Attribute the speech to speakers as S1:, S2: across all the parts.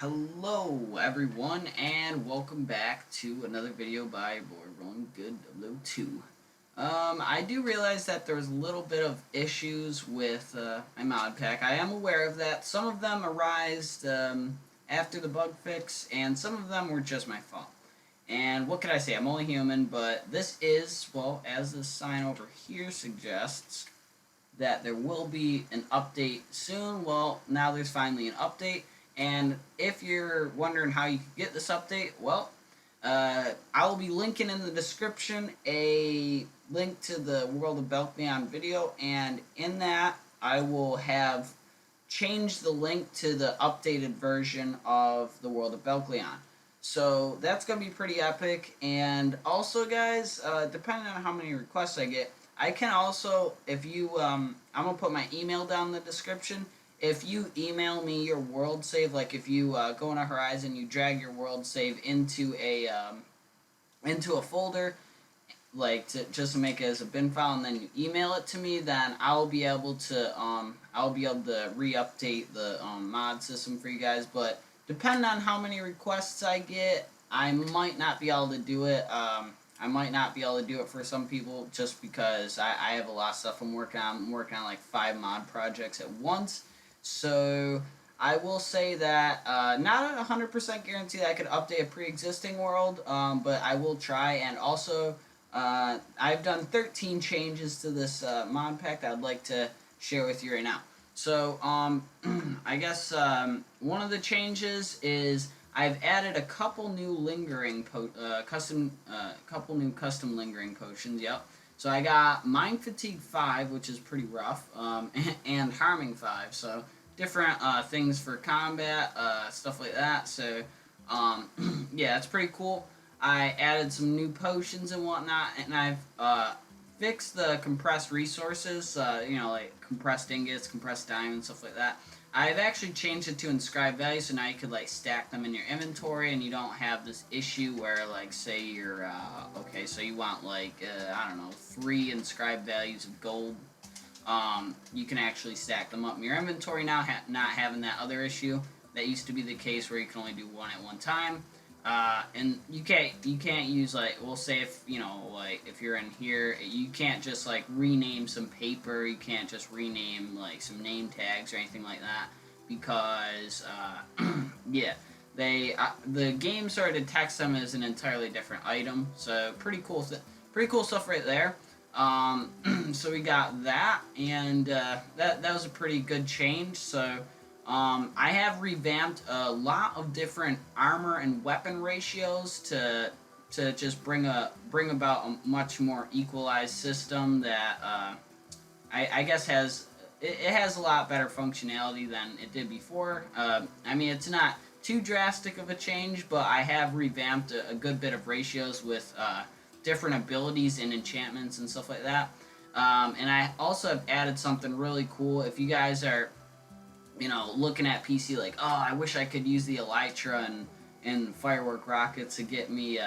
S1: Hello everyone and welcome back to another video by Boy Rolling Good 002. I do realize that there's a little bit of issues with my mod pack. I am aware of that. Some of them arose after the bug fix, and some of them were just my fault. And what can I say? I'm only human, but this is, well, as the sign over here suggests, that there will be an update soon. Well, now there's finally an update. And if you're wondering how you can get this update, well, I will be linking in the description a link to the World of Belkleon video, and in that I will have changed the link to the updated version of the World of Belkleon. So that's going to be pretty epic, and also guys, depending on how many requests I get, I can also, if you, I'm going to put my email down in the description. If you email me your world save, like if you go on a Horizon, you drag your world save into a folder, like just to make it as a bin file, and then you email it to me, then I'll be able to re-update the mod system for you guys. But depending on how many requests I get, I might not be able to do it. I might not be able to do it for some people just because I have a lot of stuff I'm working on. I'm working on like 5 mod projects at once. So I will say that not a 100% guarantee that I could update a pre-existing world, but I will try. And also, I've done 13 changes to this mod pack that I'd like to share with you right now. So I guess one of the changes is I've added a couple new lingering custom lingering potions. Yep. So I got Mind Fatigue 5, which is pretty rough, and Harming 5. So different things for combat, stuff like that. So yeah, it's pretty cool. I added some new potions and whatnot, and I've fixed the compressed resources. Like compressed ingots, compressed diamonds, stuff like that. I've actually changed it to inscribed values, so now you could like stack them in your inventory, and you don't have this issue where, like, say you're okay, so you want like I don't know, 3 inscribed values of gold. You can actually stack them up in your inventory now, not having that other issue that used to be the case where you can only do one at one time. And you can't use, like, we'll say if if you're in here, you can't just like rename some paper, you can't just rename like some name tags or anything like that, because yeah, the game sort of detects them as an entirely different item. So pretty cool stuff right there. So we got that, and that was a pretty good change. So I have revamped a lot of different armor and weapon ratios to just bring about a much more equalized system that I guess has a lot better functionality than it did before. I mean, it's not too drastic of a change, but I have revamped a good bit of ratios with different abilities and enchantments and stuff like that. And I also have added something really cool. If you guys are looking at PC like, oh, I wish I could use the Elytra and firework rockets to get me,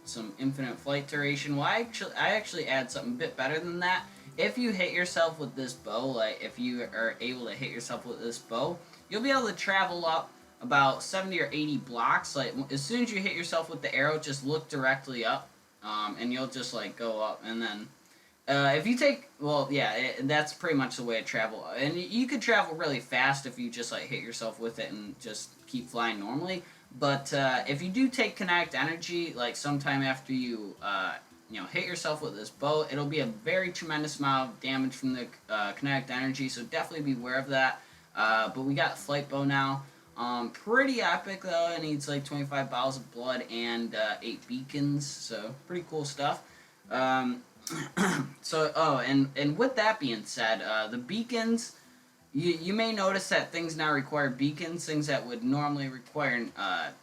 S1: some infinite flight duration. Well, I actually add something a bit better than that. If you hit yourself with this bow, like if you are able to hit yourself with this bow, you'll be able to travel up about 70 or 80 blocks. Like, as soon as you hit yourself with the arrow, just look directly up, and you'll just like go up, and then if you take, well, yeah, that's pretty much the way to travel. And you could travel really fast if you just like hit yourself with it and just keep flying normally. But if you do take kinetic energy, like sometime after you hit yourself with this bow, it'll be a very tremendous amount of damage from the kinetic energy. So definitely be aware of that. But we got flight bow now. Pretty epic though. It needs like 25 bottles of blood and 8 beacons. So pretty cool stuff. And with that being said, the beacons, you may notice that things now require beacons. Things that would normally require,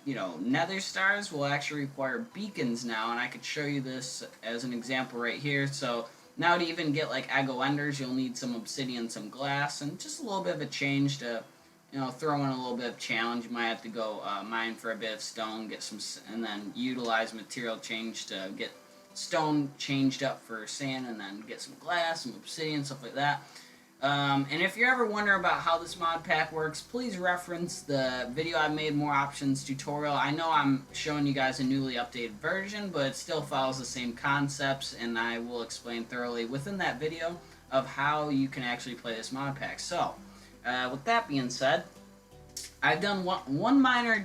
S1: nether stars will actually require beacons now, and I could show you this as an example right here. So now to even get like Ego Enders, you'll need some obsidian, some glass, and just a little bit of a change to, throw in a little bit of challenge. You might have to go mine for a bit of stone, get some, and then utilize material change to get stone changed up for sand, and then get some glass, some obsidian, stuff like that. And if you're ever wondering about how this mod pack works, please reference the video I made, More Options tutorial. I know I'm showing you guys a newly updated version, but it still follows the same concepts, and I will explain thoroughly within that video of how you can actually play this mod pack. So, with that being said, I've done one minor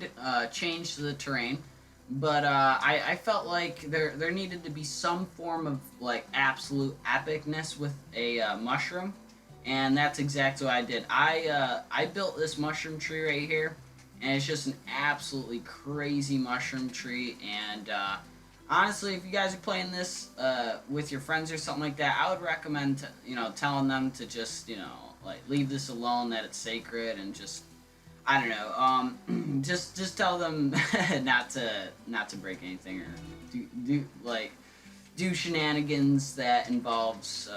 S1: change to the terrain, but I felt like there needed to be some form of like absolute epicness with a mushroom, and that's exactly what I did. I built this mushroom tree right here, and it's just an absolutely crazy mushroom tree. And honestly, if you guys are playing this with your friends or something like that, I would recommend telling them to just like leave this alone, that it's sacred, and just I don't know. Just tell them not to break anything or do shenanigans that involves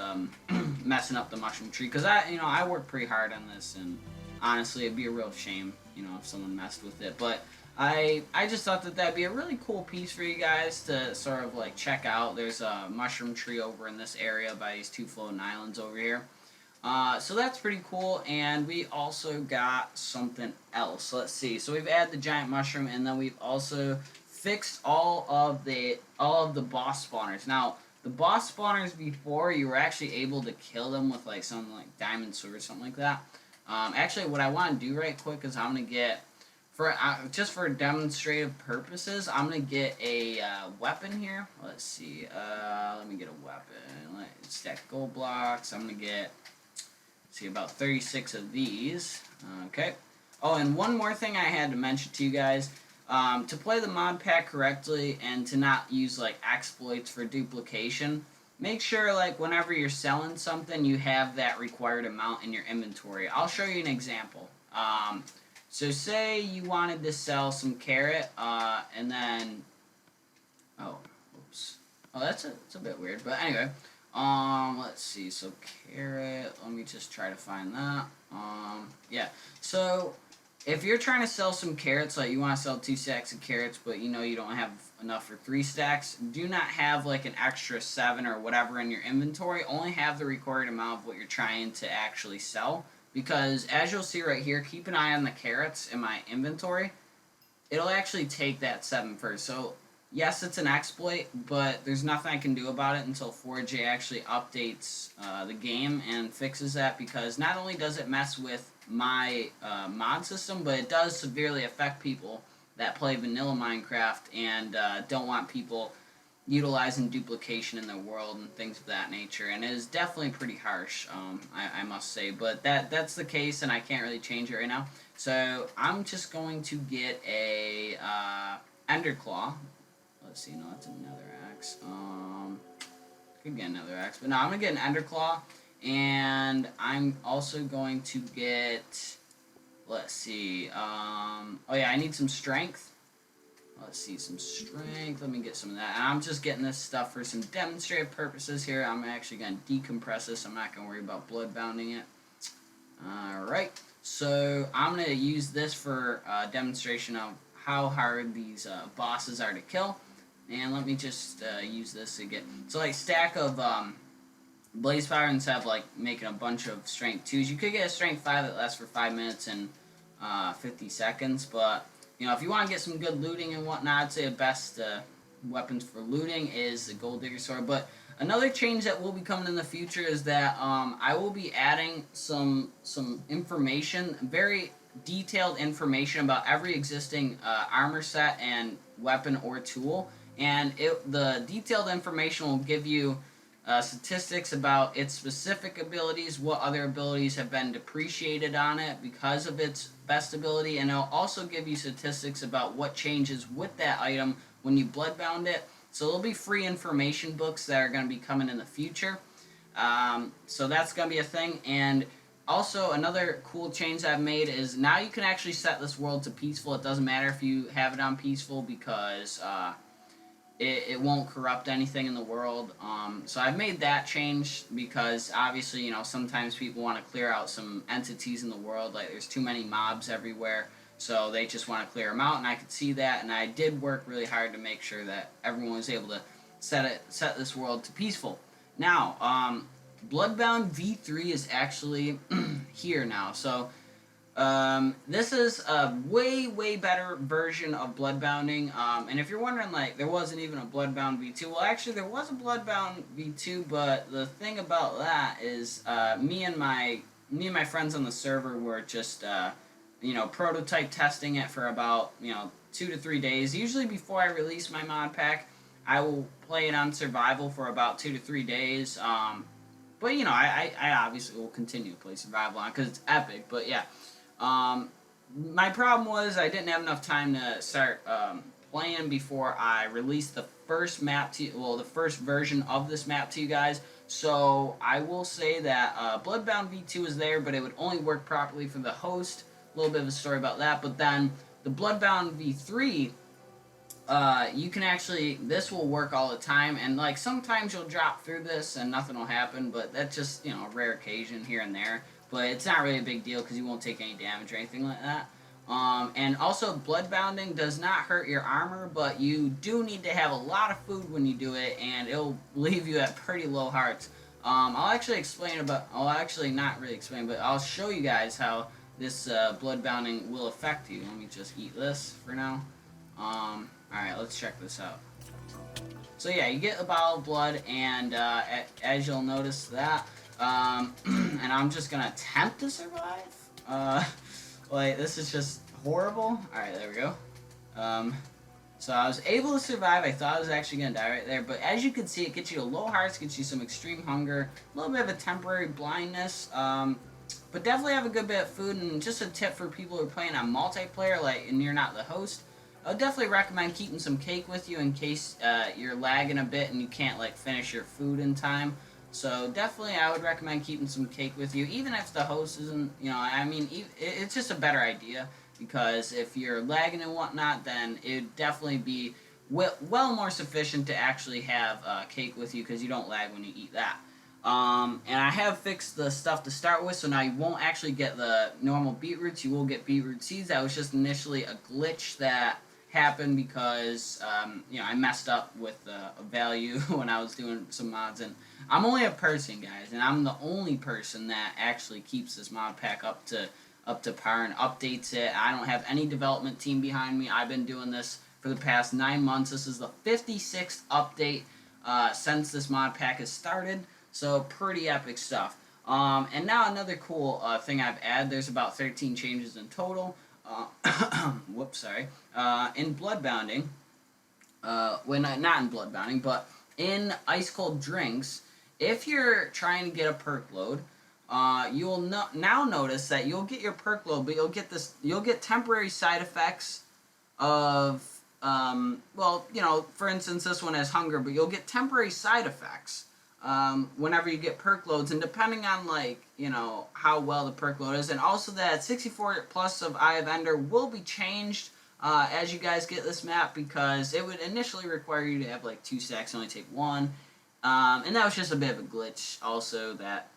S1: messing up the mushroom tree. Because I worked pretty hard on this, and honestly, it'd be a real shame if someone messed with it. But I just thought that that'd be a really cool piece for you guys to sort of like check out. There's a mushroom tree over in this area by these two floating islands over here. So that's pretty cool, and we also got something else. Let's see. So we've added the giant mushroom, and then we've also fixed all of the boss spawners. Now, the boss spawners before, you were actually able to kill them with like something like diamond sword or something like that. Actually, what I want to do right quick is I'm gonna get just for demonstrative purposes, I'm gonna get a weapon here. Let's see. Let me get a weapon. Let's stack gold blocks. I'm gonna get. See, about 36 of these. Okay. Oh, and one more thing I had to mention to you guys. To play the mod pack correctly and to not use like exploits for duplication, make sure like whenever you're selling something, you have that required amount in your inventory. I'll show you an example. So say you wanted to sell some carrot, and then... Oh, oops. Oh, that's a bit weird, but anyway... let's see, so carrot, let me just try to find that. Yeah, so if you're trying to sell some carrots, like you want to sell 2 stacks of carrots, but you don't have enough for 3 stacks, do not have like an extra 7 or whatever in your inventory. Only have the required amount of what you're trying to actually sell, because as you'll see right here, keep an eye on the carrots in my inventory. It'll actually take that 7 first, so yes, it's an exploit, but there's nothing I can do about it until 4J actually updates the game and fixes that, because not only does it mess with my mod system, but it does severely affect people that play vanilla Minecraft and don't want people utilizing duplication in their world and things of that nature. And it is definitely pretty harsh, I must say, but that's the case, and I can't really change it right now. So I'm just going to get a Ender Claw. Let's see, no, that's a nether axe. Could get another axe, but no, I'm gonna get an ender claw, and I'm also going to get. Let's see. Oh yeah, I need some strength. Let's see, some strength. Let me get some of that. And I'm just getting this stuff for some demonstrative purposes here. I'm actually gonna decompress this. I'm not gonna worry about blood bounding it. All right. So I'm gonna use this for demonstration of how hard these bosses are to kill. And let me just use this to get... So, like, stack of blaze fire instead of, like, making a bunch of strength 2s. You could get a strength 5 that lasts for 5 minutes and 50 seconds. But, if you want to get some good looting and whatnot, I'd say the best weapons for looting is the gold digger sword. But another change that will be coming in the future is that I will be adding some information, very detailed information about every existing armor set and weapon or tool. And the detailed information will give you statistics about its specific abilities, what other abilities have been depreciated on it because of its best ability, and it'll also give you statistics about what changes with that item when you bloodbound it. So there'll be free information books that are going to be coming in the future. So that's going to be a thing. And also, another cool change I've made is now you can actually set this world to peaceful. It doesn't matter if you have it on peaceful, because it won't corrupt anything in the world. So I've made that change because obviously, sometimes people want to clear out some entities in the world. Like there's too many mobs everywhere, so they just want to clear them out, and I could see that. And I did work really hard to make sure that everyone was able to set this world to peaceful. Now, Bloodbound V3 is actually here now. So this is a way better version of Bloodbounding. And if you're wondering, like, there wasn't even a Bloodbound V2. Well, actually, there was a Bloodbound V2, but the thing about that is me and my friends on the server were just prototype testing it for about 2 to 3 days. Usually before I release my mod pack, I will play it on survival for about 2 to 3 days. But I obviously will continue to play survival on because it's epic. But yeah, my problem was I didn't have enough time to start playing before I released the first map the first version of this map to you guys. So I will say that Bloodbound V2 is there, but it would only work properly for the host. A little bit of a story about that, but then the Bloodbound V3, you can actually, this will work all the time, and like sometimes you'll drop through this and nothing will happen, but that's just, a rare occasion here and there, but it's not really a big deal because you won't take any damage or anything like that. And also, Bloodbounding does not hurt your armor, but you do need to have a lot of food when you do it, and it'll leave you at pretty low hearts. I'll actually not really explain, but I'll show you guys how this Bloodbounding will affect you. Let me just eat this for now. Alright, let's check this out. So yeah, you get a bottle of blood, and as you'll notice that, and I'm just gonna attempt to survive. Like, this is just horrible. Alright, there we go. So I was able to survive. I thought I was actually gonna die right there, but as you can see, it gets you to low hearts, gets you some extreme hunger, a little bit of a temporary blindness, but definitely have a good bit of food. And just a tip for people who are playing on multiplayer, like, and you're not the host, I would definitely recommend keeping some cake with you in case you're lagging a bit and you can't like finish your food in time. So definitely I would recommend keeping some cake with you, even if the host isn't, it's just a better idea, because if you're lagging and whatnot, then it would definitely be well more sufficient to actually have cake with you, because you don't lag when you eat that. And I have fixed the stuff to start with, so now you won't actually get the normal beetroots, you will get beetroot seeds. That was just initially a glitch that happened because I messed up with a value when I was doing some mods, and I'm only a person, guys, and I'm the only person that actually keeps this mod pack up to par and updates it. I don't have any development team behind me. I've been doing this for the past 9 months. This is the 56th update since this mod pack has started, so pretty epic stuff. And now another cool thing I've added. There's about 13 changes in total. Whoops, sorry. In Bloodbounding, not in Bloodbounding, but in Ice Cold Drinks, if you're trying to get a perk load, you'll now notice that you'll get your perk load, but you'll get temporary side effects of, for instance, this one has hunger, but you'll get temporary side effects whenever you get perk loads, and depending on how well the perk load is, and also that 64 plus of Eye of Ender will be changed as you guys get this map, because it would initially require you to have like 2 stacks and only take 1, and that was just a bit of a glitch also that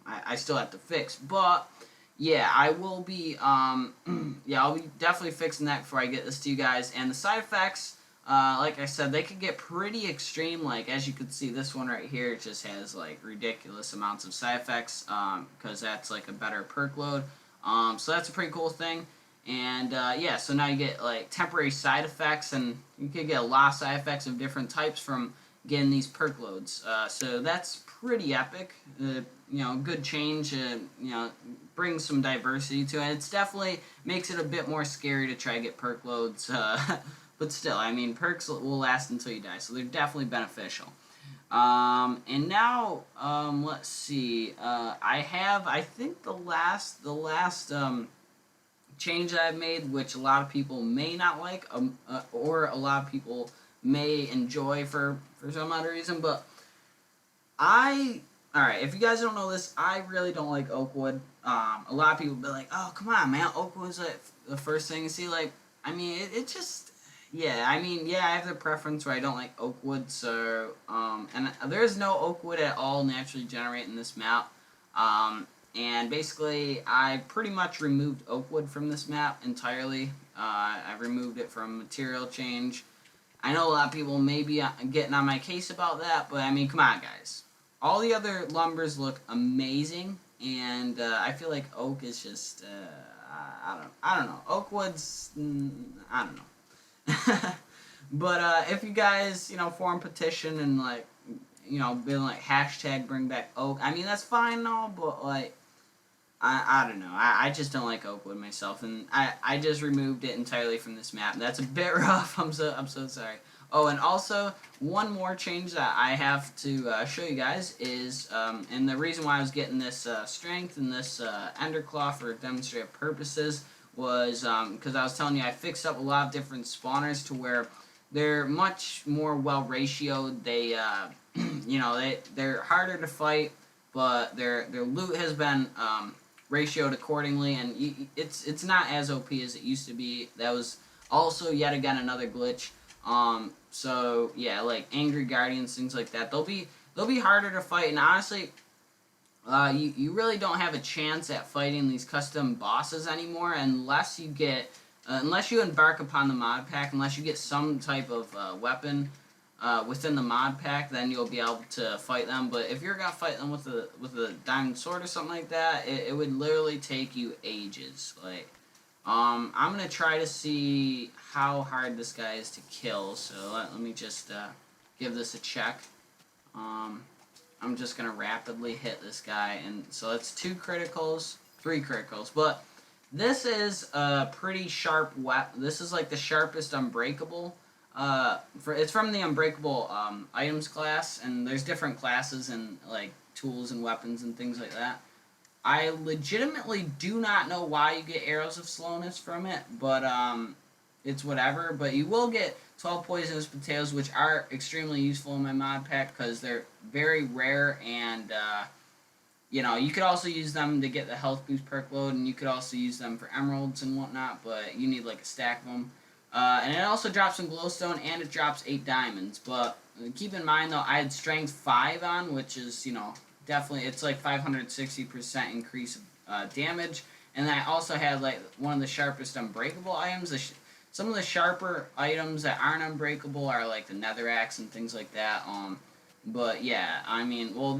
S1: I still have to fix. But yeah, I will be I'll be definitely fixing that before I get this to you guys. And the side effects, like I said, they could get pretty extreme. Like, as you can see, this one right here just has like ridiculous amounts of side effects, because that's like a better perk load. So that's a pretty cool thing. And so now you get like temporary side effects, and you could get a lot of side effects of different types from getting these perk loads. So that's pretty epic. Good change. Brings some diversity to it. It's definitely makes it a bit more scary to try to get perk loads. But still, perks will last until you die, so they're definitely beneficial. And now, let's see. I think the last change that I've made, which a lot of people may not like, or a lot of people may enjoy for some other reason, but alright, if you guys don't know this, I really don't like oak wood. A lot of people be like, oh, come on, man, oak wood's like the first thing you see. Like, it just, I have the preference where I don't like oak wood, so, and there's no oak wood at all naturally generated in this map. And basically, I pretty much removed oak wood from this map entirely. I removed it from material change. I know a lot of people may be getting on my case about that, but come on, guys. all the other lumbers look amazing, and I feel like oak is just I don't know. Oak wood's I don't know. But if you guys form petition and like been like hashtag bring back oak, I mean that's fine and all, but like I don't know. I just don't like Oakwood myself, and I just removed it entirely from this map. That's a bit rough. I'm so sorry. Oh, and also one more change that I have to show you guys is, and the reason why I was getting this strength and this Ender Claw for demonstrative purposes was because I was telling you I fixed up a lot of different spawners to where they're much more well ratioed. They they're harder to fight, but their loot has been ratioed accordingly, and it's not as OP as it used to be. That was also yet again another glitch. So yeah, like angry guardians, things like that. They'll be harder to fight, and honestly, you really don't have a chance at fighting these custom bosses anymore unless you get unless you embark upon the mod pack, unless you get some type of weapon within the mod pack, then you'll be able to fight them. But if you're gonna fight them with a diamond sword or something like that, it would literally take you ages. Like, I'm gonna try to see how hard this guy is to kill. So let me just give this a check. I'm just gonna rapidly hit this guy, and so that's 2 criticals, 3 criticals. But this is a pretty sharp weapon. This is like the sharpest unbreakable. It's from the unbreakable items class, and there's different classes and like tools and weapons and things like that. I legitimately do not know why you get arrows of slowness from it, but it's whatever. But you will get 12 poisonous potatoes, which are extremely useful in my mod pack because they're very rare, and you could also use them to get the health boost perk load, and you could also use them for emeralds and whatnot, but you need like a stack of them. And it also drops some glowstone, and it drops 8 diamonds. But keep in mind, though, I had strength 5 on, which is, definitely, it's like 560% increase of damage. And I also had, like, one of the sharpest unbreakable items. Some of the sharper items that aren't unbreakable are, like, the nether axe and things like that. But, yeah, I mean, well,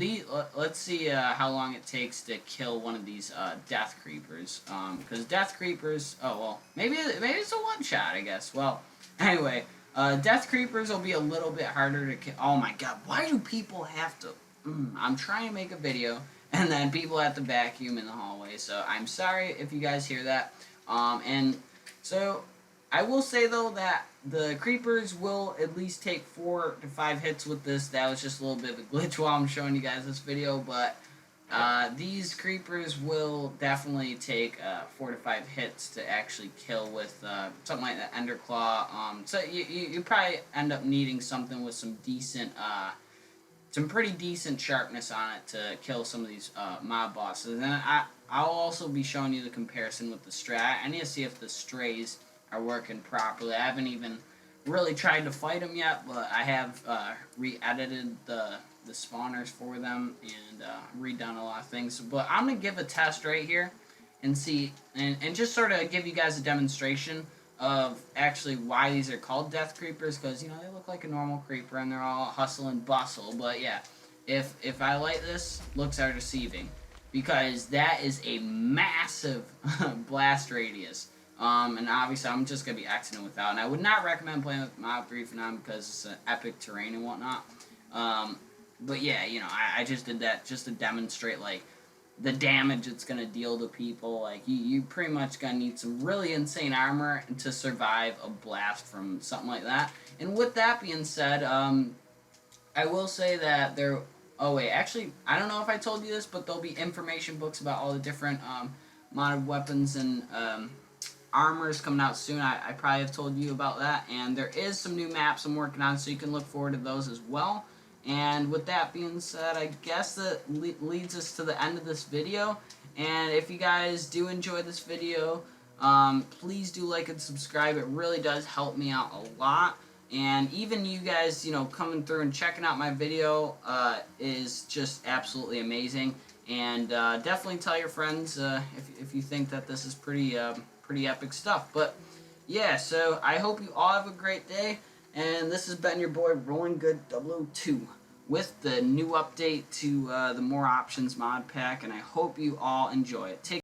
S1: let's see how long it takes to kill one of these death creepers. Because death creepers, oh, well, maybe it's a one-shot, I guess. Well, anyway, death creepers will be a little bit harder to kill. Oh, my God, why do people have to... I'm trying to make a video, and then people have to vacuum in the hallway. So, I'm sorry if you guys hear that. And so... I will say, though, that the creepers will at least take 4 to 5 hits with this. That was just a little bit of a glitch while I'm showing you guys this video, but these creepers will definitely take 4 to 5 hits to actually kill with something like the Ender Claw. So you probably end up needing something with some pretty decent sharpness on it to kill some of these mob bosses. And I'll also be showing you the comparison with the strat. I need to see if the strays are working properly. I haven't even really tried to fight them yet, but I have re-edited the spawners for them and redone a lot of things. But I'm going to give a test right here and see, and just sort of give you guys a demonstration of actually why these are called death creepers, because, they look like a normal creeper and they're all hustle and bustle. But yeah, if I light this, looks are deceiving, because that is a massive blast radius. And obviously I'm just going to be exiting without. And I would not recommend playing with mob briefing on because it's an epic terrain and whatnot. But yeah, I just did that just to demonstrate, like, the damage it's going to deal to people. Like, you pretty much going to need some really insane armor to survive a blast from something like that. And with that being said, I will say that there... Oh, wait, actually, I don't know if I told you this, but there'll be information books about all the different modded weapons and... armors coming out soon. I probably have told you about that, and there is some new maps I'm working on, so you can look forward to those as well. And with that being said, I guess that leads us to the end of this video. And if you guys do enjoy this video, please do like and subscribe. It really does help me out a lot. And even you guys, coming through and checking out my video is just absolutely amazing. And definitely tell your friends if you think that this is pretty epic stuff. But yeah, so I hope you all have a great day, and this has been your boy Rolling Good 002. with the new update to the More Options mod pack, and I hope you all enjoy it. Take